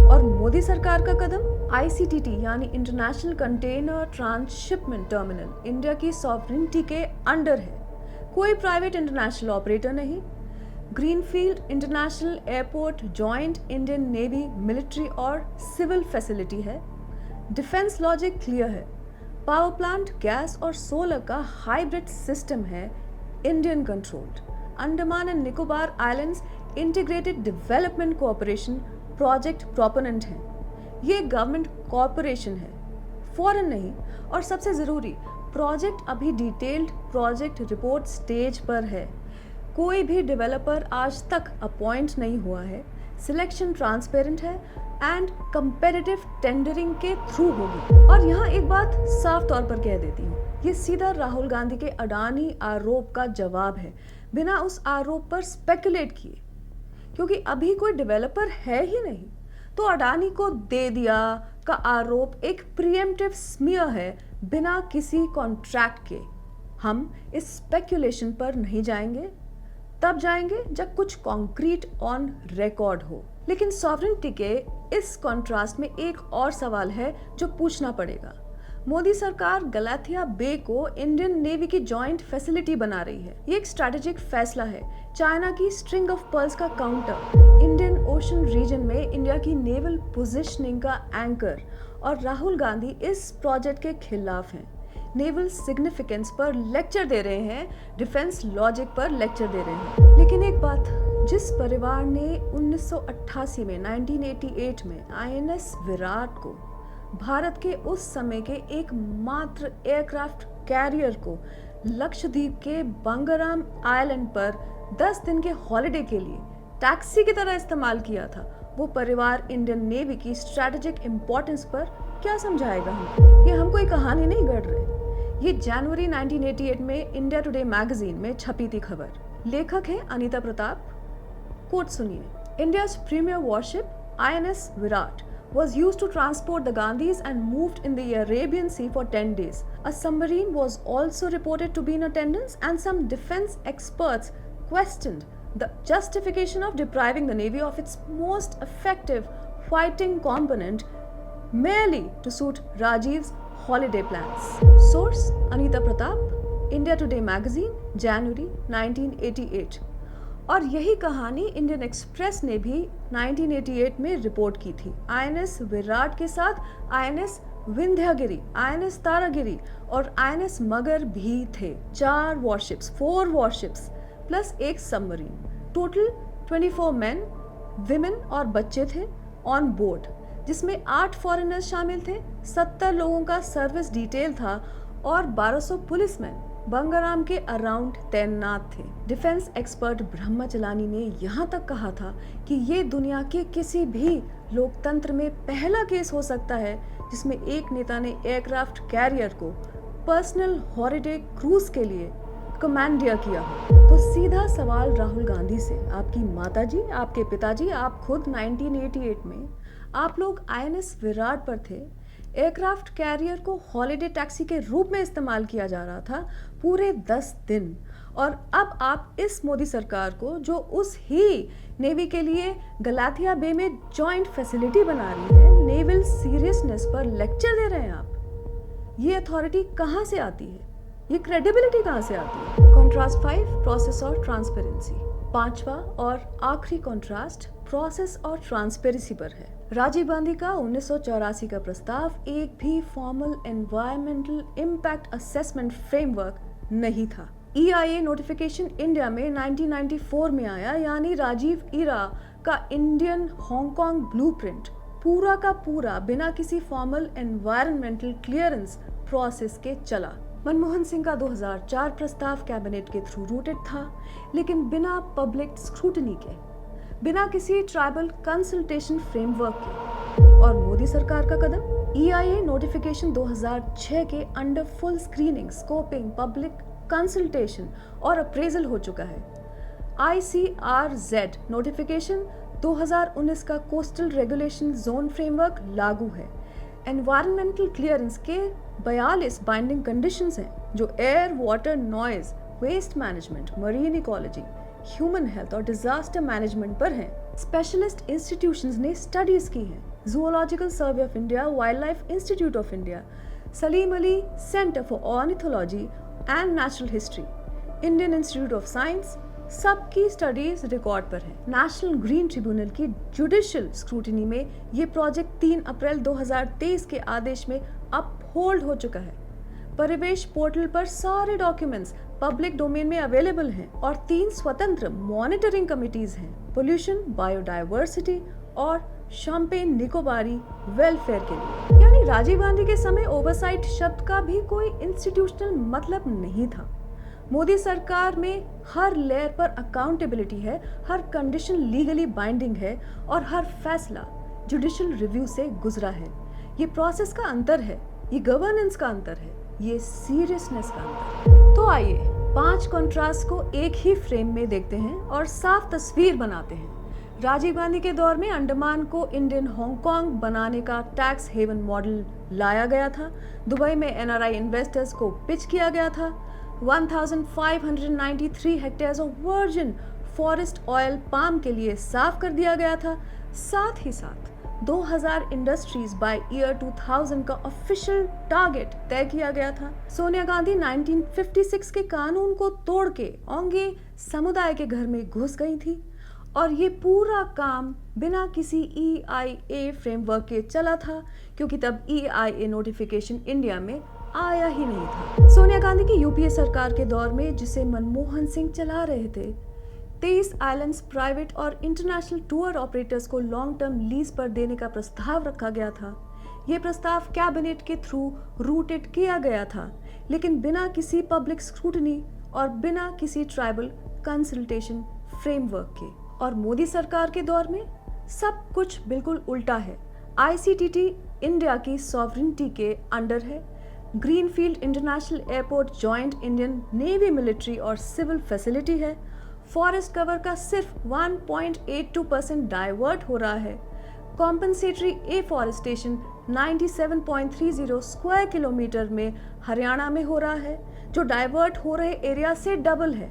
और मोदी सरकार का कदम, आईसीटीटी यानी international container transshipment terminal India की सॉवरेनिटी के अंडर है। कोई प्राइवेट इंटरनेशनल ऑपरेटर नहीं। Greenfield international airport joint Indian navy military और सिविल फैसिलिटी है। डिफेंस लॉजिक क्लियर है। पावर प्लांट, गैस और सोलर का हाइब्रिड सिस्टम है, Indian controlled. Andaman and Nicobar islands integrated development cooperation project proponent हैं। ये गवर्नमेंट कॉर्पोरेशन है, फॉरेन नहीं। और सबसे ज़रूरी, प्रोजेक्ट अभी डिटेल्ड प्रोजेक्ट रिपोर्ट स्टेज पर है। कोई भी डेवलपर आज तक अपॉइंट नहीं हुआ है। सिलेक्शन ट्रांसपेरेंट है एंड कंपेटिटिव टेंडरिंग के थ्रू होगी। और यहाँ एक बात साफ तौर पर कह देती हूँ, ये सीधा राहुल गांधी के अडानी आरोप का जवाब है, बिना उस आरोप पर स्पेकुलेट किए, क्योंकि अभी कोई डेवलपर है ही नहीं। तो अडानी को दे दिया का आरोप एक प्रीएम्प्टिव स्मीयर है, बिना किसी कॉन्ट्रैक्ट के। हम इस स्पेकुलेशन पर नहीं जाएंगे, तब जाएंगे जब कुछ कॉन्क्रीट ऑन रिकॉर्ड हो। लेकिन सॉवरेनिटी के इस कॉन्ट्रास्ट में एक और सवाल है जो पूछना पड़ेगा। मोदी सरकार गलाथिया बे को इंडियन नेवी की जॉइंट फैसिलिटी बना रही है। ये एक स्ट्रैटेजिक फैसला है, चाइना की स्ट्रिंग ऑफ पर्ल्स का काउंटर, इंडियन ओशन रीजन में इंडिया की नेवल पोजीशनिंग का एंकर। और राहुल गांधी इस प्रोजेक्ट के खिलाफ हैं। नेवल सिग्निफिकेंस पर लेक्चर दे रहे हैं, डिफेंस लॉजिक पर लेक्चर दे रहे हैं। लेकिन एक बात, जिस परिवार ने 1988 में 1988 में आईएनएस विराट को, भारत के उस समय के एकमात्र एयरक्राफ्ट कैरियर को, लक्षद्वीप के बंगराम आइलैंड पर 10 दिन के हॉलिडे के लिए टैक्सी की तरह इस्तेमाल किया था, वो परिवार इंडियन नेवी की स्ट्रैटेजिक इंपॉर्टेंस पर क्या समझाएगा हमको? ये हम कोई कहानी नहीं गढ़ रहे। ये जनवरी 1988 में इंडिया टुडे मैगजीन में छपी थी खबर। लेखक है अनीता प्रताप। कोट सुनिए। India's premier warship INS Virat was used to transport the Gandhis and moved in the Arabian Sea for 10 days. A submarine was also reported to be in attendance, and some defense experts questioned the justification of depriving the Navy of its most effective fighting component merely to suit Rajiv's holiday plans. Source Anita Pratap, India Today Magazine, January 1988. और यही कहानी इंडियन एक्सप्रेस ने भी 1988 में रिपोर्ट की थी। आईएनएस विराट के साथ आईएनएस विंध्यगिरी, आईएनएस तारागिरी और आईएनएस मगर भी थे। 4 वॉरशिप्स प्लस एक सबमरीन, टोटल 24 मेन, विमेन और बच्चे थे ऑन बोर्ड, जिसमें 8 फॉरेनर्स शामिल थे, 70 लोगों का सर्विस डिटेल था और 1200 पुलिसमैन बंगराम के अराउंड तैनात थे। डिफेंस एक्सपर्ट ब्रह्मचलानी ने यहाँ तक कहा था कि ये दुनिया के किसी भी लोकतंत्र में पहला केस हो सकता है जिसमें एक नेता ने एयरक्राफ्ट कैरियर को पर्सनल हॉलिडे क्रूज के लिए कमांडियर किया हो। तो सीधा सवाल राहुल गांधी से, आपकी माताजी, आपके पिताजी, आप खुद 1988 में आप लोग आईएनएस विराट पर थे, एयरक्राफ्ट कैरियर को हॉलिडे टैक्सी के रूप में इस्तेमाल किया जा रहा था पूरे 10 दिन, और अब आप इस मोदी सरकार को, जो उस ही नेवी के लिए गलाथिया बे में जॉइंट फैसिलिटी बना रही है, नेवल सीरियसनेस पर लेक्चर दे रहे हैं आप। ये अथॉरिटी कहाँ से आती है? ये क्रेडिबिलिटी कहाँ से आती है? कॉन्ट्रास्ट 5, प्रोसेस और ट्रांसपेरेंसी। 5वां और आखिरी कॉन्ट्रास्ट प्रोसेस और ट्रांसपेरेंसी पर है। राजीव गांधी का 1984 का प्रस्ताव एक भी formal environmental impact assessment framework नहीं था। EIA नोटिफिकेशन इंडिया में 1994 में आया, यानी राजीव इरा का इंडियन हांगकांग ब्लूप्रिंट पूरा का पूरा बिना किसी फॉर्मल एनवायरमेंटल क्लियरेंस प्रोसेस के चला। मनमोहन सिंह का 2004 प्रस्ताव कैबिनेट के थ्रू रूटेड था, लेकिन बिना पब्लिक स्क्रूटनी के, बिना किसी ट्राइबल कंसल्टेशन फ्रेमवर्क के। और मोदी सरकार का कदम, EIA नोटिफिकेशन 2006 के under full screening, scoping, public consultation और अप्रेजल हो चुका है। ICRZ नोटिफिकेशन 2019 का कोस्टल रेगुलेशन जोन फ्रेमवर्क लागू है। एनवायरमेंटल क्लियरेंस के 42 बाइंडिंग कंडीशंस हैं, जो air, water, noise, waste management, marine ecology, human health और डिजास्टर मैनेजमेंट पर हैं। स्पेशलिस्ट इंस्टीट्यूशंस ने स्टडीज की हैं। Zoological survey of India, wild life institute of India, Salim Ali centre for ornithology and natural history, Indian institute of science, सबकी स्टडीज रिकॉर्ड पर है। नेशनल ग्रीन ट्रिब्यूनल की जुडिशियल स्क्रूटिनी में ये प्रोजेक्ट 3 अप्रैल 2023 के आदेश में अपहोल्ड हो चुका है। परिवेश पोर्टल पर सारे डॉक्यूमेंट्स पब्लिक डोमेन में अवेलेबल हैं और 3 स्वतंत्र मॉनिटरिंग कमिटीज हैं, पोल्यूशन, बायोडायवर्सिटी और शम्पेन निकोबारी वेलफेयर के लिए। यानी राजीव गांधी के समय ओवरसाइट शब्द का भी कोई इंस्टीट्यूशनल मतलब नहीं था। मोदी सरकार में हर लेयर पर अकाउंटेबिलिटी है, हर कंडीशन लीगली बाइंडिंग है और हर फैसला जुडिशियल रिव्यू से गुजरा है। ये प्रोसेस का अंतर है, ये गवर्नेंस का अंतर है, ये सीरियसनेस का अंतर है। तो आइए 5 कॉन्ट्रास्ट को एक ही फ्रेम में देखते हैं और साफ तस्वीर बनाते हैं। राजीव गांधी के दौर में अंडमान को इंडियन हांगकांग बनाने का टैक्स हेवन मॉडल लाया गया था। दुबई में NRI इन्वेस्टर्स को पिच किया गया था। 1593 hectares of virgin forest oil palm के लिए साफ कर दिया गया था। साथ ही साथ 2000 इंडस्ट्रीज बाय ईयर 2000 का ऑफिशियल टारगेट तय किया गया था। सोनिया गांधी 1956 के कानून को तोड़ के ओंगे समुदाय के घर में घुस गई थी और ये पूरा काम बिना किसी EIA फ्रेमवर्क के चला था, क्योंकि तब EIA नोटिफिकेशन इंडिया में आया ही नहीं था। सोनिया गांधी की यूपीए सरकार के दौर में, जिसे मनमोहन सिंह चला रहे थे, 23 आइलैंड्स प्राइवेट और इंटरनेशनल टूर ऑपरेटर्स को लॉन्ग टर्म लीज पर देने का प्रस्ताव रखा गया था। ये प्रस्ताव कैबिनेट के थ्रू रूटेड किया गया था, लेकिन बिना किसी पब्लिक स्क्रूटनी और बिना किसी ट्राइबल कंसल्टेशन फ्रेमवर्क के। और मोदी सरकार के दौर में सब कुछ बिल्कुल उल्टा है। आईसीटीटी इंडिया की सॉवरेनिटी के अंडर है। Greenfield international airport joint Indian navy military और सिविल फैसिलिटी है। फॉरेस्ट कवर का सिर्फ 1.82% डाइवर्ट हो रहा है। कॉम्पनसेटरी एफॉरेस्टेशन 97.30 स्क्वायर किलोमीटर में हरियाणा में हो रहा है, जो डाइवर्ट हो रहे एरिया से डबल है।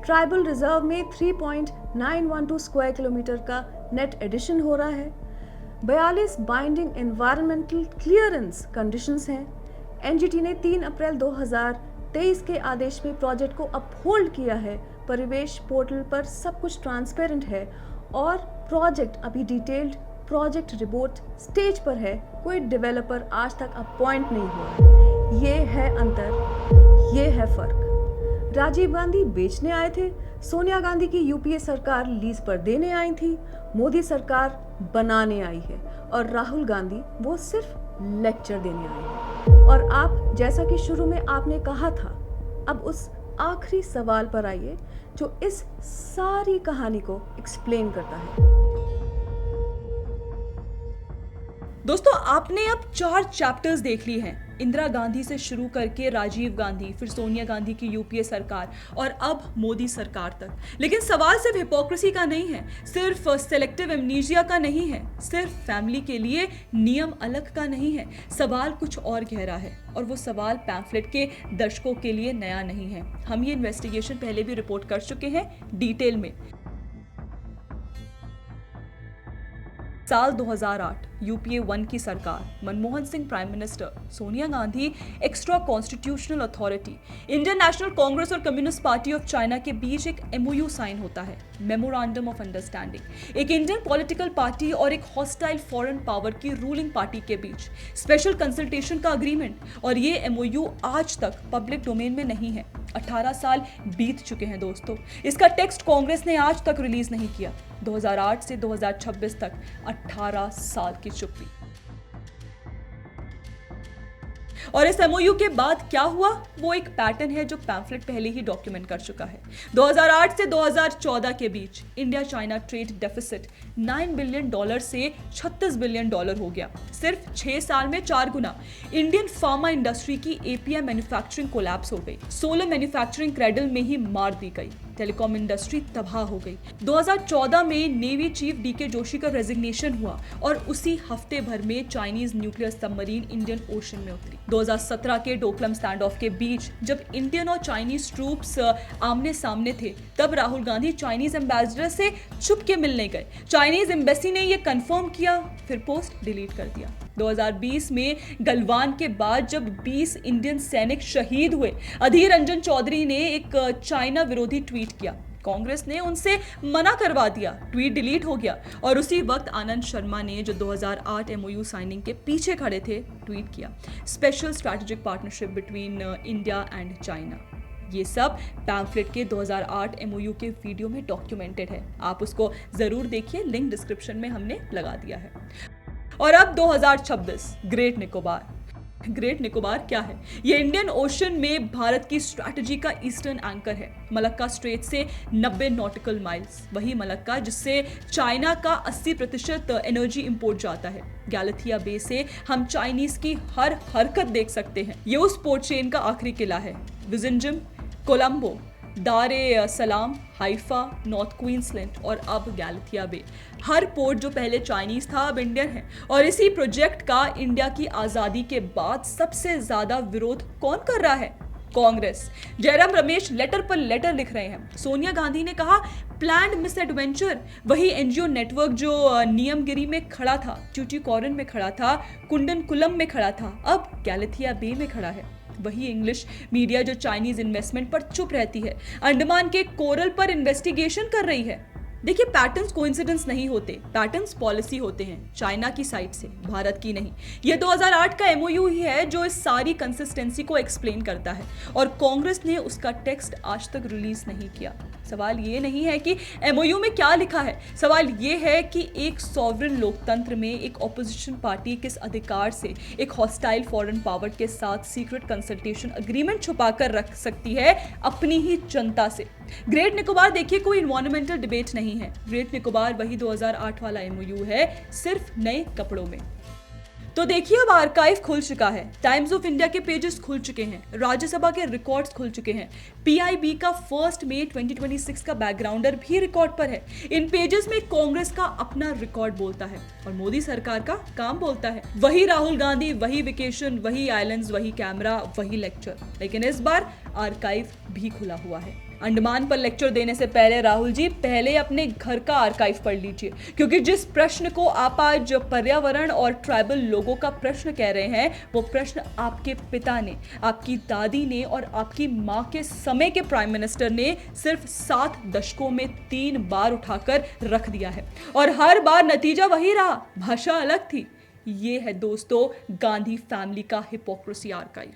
ट्राइबल रिजर्व में 3.912 स्क्वायर किलोमीटर का नेट एडिशन हो रहा है। 42 बाइंडिंग एनवायरमेंटल क्लियरेंस कंडीशंस हैं। एनजीटी ने 3 अप्रैल 2023 के आदेश में प्रोजेक्ट को अपहोल्ड किया है। परिवेश पोर्टल पर सब कुछ ट्रांसपेरेंट है और प्रोजेक्ट अभी डिटेल्ड प्रोजेक्ट रिपोर्ट स्टेज पर है। कोई डेवलपर आज तक अपॉइंट नहीं हुआ। ये है अंतर, ये है फर्क। राजीव गांधी बेचने आए थे, सोनिया गांधी की यूपीए सरकार लीज पर देने आई थी, मोदी सरकार बनाने आई है और राहुल गांधी वो सिर्फ लेक्चर देने आए हैं। और आप, जैसा कि शुरू में आपने कहा था, अब उस आखिरी सवाल पर आइए जो इस सारी कहानी को एक्सप्लेन करता है। दोस्तों, आपने अब 4 चैप्टर्स देख लिए हैं, इंदिरा गांधी से शुरू करके राजीव गांधी, फिर सोनिया गांधी की यूपीए सरकार और अब मोदी सरकार तक। लेकिन सवाल सिर्फ हिपोक्रेसी का नहीं है, सिर्फ सेलेक्टिव एमनीजिया का नहीं है, सिर्फ फैमिली के लिए नियम अलग का नहीं है। सवाल कुछ और गहरा है और वो सवाल पैम्फलेट के दर्शकों के लिए नया नहीं है। हम ये इन्वेस्टिगेशन पहले भी रिपोर्ट कर चुके हैं डिटेल में। साल 2008 यूपीए 1 की सरकार, Manmohan Singh prime minister, Sonia Gandhi extra constitutional authority, Indian national Congress और कम्युनिस्ट पार्टी ऑफ चाइना के बीच एक एमओयू साइन होता है, मेमोरेंडम ऑफ अंडरस्टैंडिंग। एक इंडियन पॉलिटिकल पार्टी और एक हॉस्टाइल फॉरेन पावर की रूलिंग पार्टी के बीच स्पेशल कंसल्टेशन का अग्रीमेंट। और ये एमओयू आज तक पब्लिक डोमेन में नहीं है। 18 साल बीत चुके हैं दोस्तों। इसका टेक्स्ट कांग्रेस ने आज तक रिलीज नहीं किया। 2008 से 2026 तक 18 साल की चुप्पी। और इस एमओयू के बाद क्या हुआ, वो एक पैटर्न है जो पैम्फलेट पहले ही डॉक्यूमेंट कर चुका है। 2008 से 2014 के बीच India China trade deficit $9 billion से $36 बिलियन हो गया। सिर्फ 6 साल में 4 गुना। इंडियन फार्मा इंडस्ट्री की एपीआई मैन्युफैक्चरिंग कोलैप्स हो गई, सोलर मैन्युफैक्चरिंग क्रेडल में ही मार दी गई, टेलीकॉम इंडस्ट्री तबाह हो गई। 2014 में नेवी चीफ डीके जोशी का रेजिग्नेशन हुआ और उसी हफ्ते भर में Chinese nuclear submarine Indian ocean में उतरी। 2017 के डोकलम स्टैंड ऑफ के बीच जब इंडियन और चाइनीज ट्रूप्स आमने सामने थे, तब राहुल गांधी चाइनीज एम्बेसडर से छुप के मिलने गए। चाइनीज एम्बेसी ने यह कंफर्म किया, फिर पोस्ट डिलीट कर दिया। 2020 में गलवान के बाद जब 20 इंडियन सैनिक शहीद हुए, अधीर रंजन चौधरी ने एक चाइना विरोधी ट्वीट किया। कांग्रेस ने उनसे मना करवा दिया, ट्वीट डिलीट हो गया। और उसी वक्त आनंद शर्मा ने, जो 2008 एमओयू साइनिंग के पीछे खड़े थे, ट्वीट किया, special strategic partnership between India and China. ये सब पैम्फलेट के 2008 एमओयू के वीडियो में डॉक्यूमेंटेड है। आप उसको जरूर देखिए, लिंक डिस्क्रिप्शन में हमने लगा दिया है। और अब 2026, ग्रेट निकोबार। ग्रेट निकोबार क्या है? ये इंडियन ओशन में भारत की स्ट्रैटेजी का ईस्टर्न एंकर है। मलक्का स्ट्रेट से 90 नॉटिकल माइल्स, वही मलक्का जिससे चाइना का 80% एनर्जी इंपोर्ट जाता है। गैलेथिया बे से हम चाइनीज की हर हरकत देख सकते हैं। ये उस पोर्ट चेन का आखिरी किला है। विजिंजम, कोलंबो, दारे सलाम, हाइफा, नॉर्थ क्वींसलैंड और अब गैलेथिया बे। हर पोर्ट जो पहले चाइनीज था अब इंडियन है। और इसी प्रोजेक्ट का इंडिया की आज़ादी के बाद सबसे ज़्यादा विरोध कौन कर रहा है? कांग्रेस। जयराम रमेश लेटर पर लेटर लिख रहे हैं। सोनिया गांधी ने कहा प्लान्ड मिस एडवेंचर। वही एनजीओ नेटवर्क जो नियमगिरी में खड़ा था, ट्यूटिकोरिन में खड़ा था, कुंडनकुलम में खड़ा था, अब गैलेथिया बे में खड़ा है। वही इंग्लिश मीडिया जो चाइनीज इन्वेस्टमेंट पर चुप रहती है, अंडमान के कोरल पर इन्वेस्टिगेशन कर रही है। देखिए, पैटर्न्स कोइंसिडेंस नहीं होते, पैटर्न्स पॉलिसी होते हैं, चाइना की साइड से, भारत की नहीं। ये 2008 का एमओयू ही है जो इस सारी कंसिस्टेंसी को एक्सप्लेन करता है, और कांग्रेस ने उसका टेक्स्ट आज तक रिलीज नहीं किया। सवाल ये नहीं है कि एमओयू में क्या लिखा है, सवाल ये है कि एक सॉवरेन लोकतंत्र में एक ऑपोजिशन पार्टी किस अधिकार से एक हॉस्टाइल फॉरेन पावर के साथ सीक्रेट कंसल्टेशन एग्रीमेंट छुपा कर रख सकती है अपनी ही जनता से। ग्रेट निकोबार देखिए कोई इन्वायरमेंटल डिबेट नहीं है, ग्रेट निकोबार वही 2008 वाला एमओयू है, सिर्फ नए कपड़ों में। तो देखिए, अब आर्काइव खुल चुका है, टाइम्स ऑफ इंडिया के पेजेस खुल चुके हैं, राज्यसभा के रिकॉर्ड्स खुल चुके हैं, पीआईबी का 1 मई 2026 का बैकग्राउंडर भी रिकॉर्ड पर है। इन पेजेस में कांग्रेस का अपना रिकॉर्ड बोलता है और मोदी सरकार का काम बोलता है। वही राहुल गांधी, वही वेकेशन, वही आइलैंड्स, वही कैमरा, वही लेक्चर, लेकिन इस बार आर्काइव भी खुला हुआ है। अंडमान पर लेक्चर देने से पहले राहुल जी पहले अपने घर का आर्काइव पढ़ लीजिए, क्योंकि जिस प्रश्न को आप आज पर्यावरण और ट्राइबल लोगों का प्रश्न कह रहे हैं, वो प्रश्न आपके पिता ने, आपकी दादी ने और आपकी माँ के समय के प्राइम मिनिस्टर ने सिर्फ 7 दशकों में 3 बार उठाकर रख दिया है, और हर बार नतीजा वही रहा, भाषा अलग थी। ये है दोस्तों गांधी फैमिली का हिपोक्रेसी आर्काइव।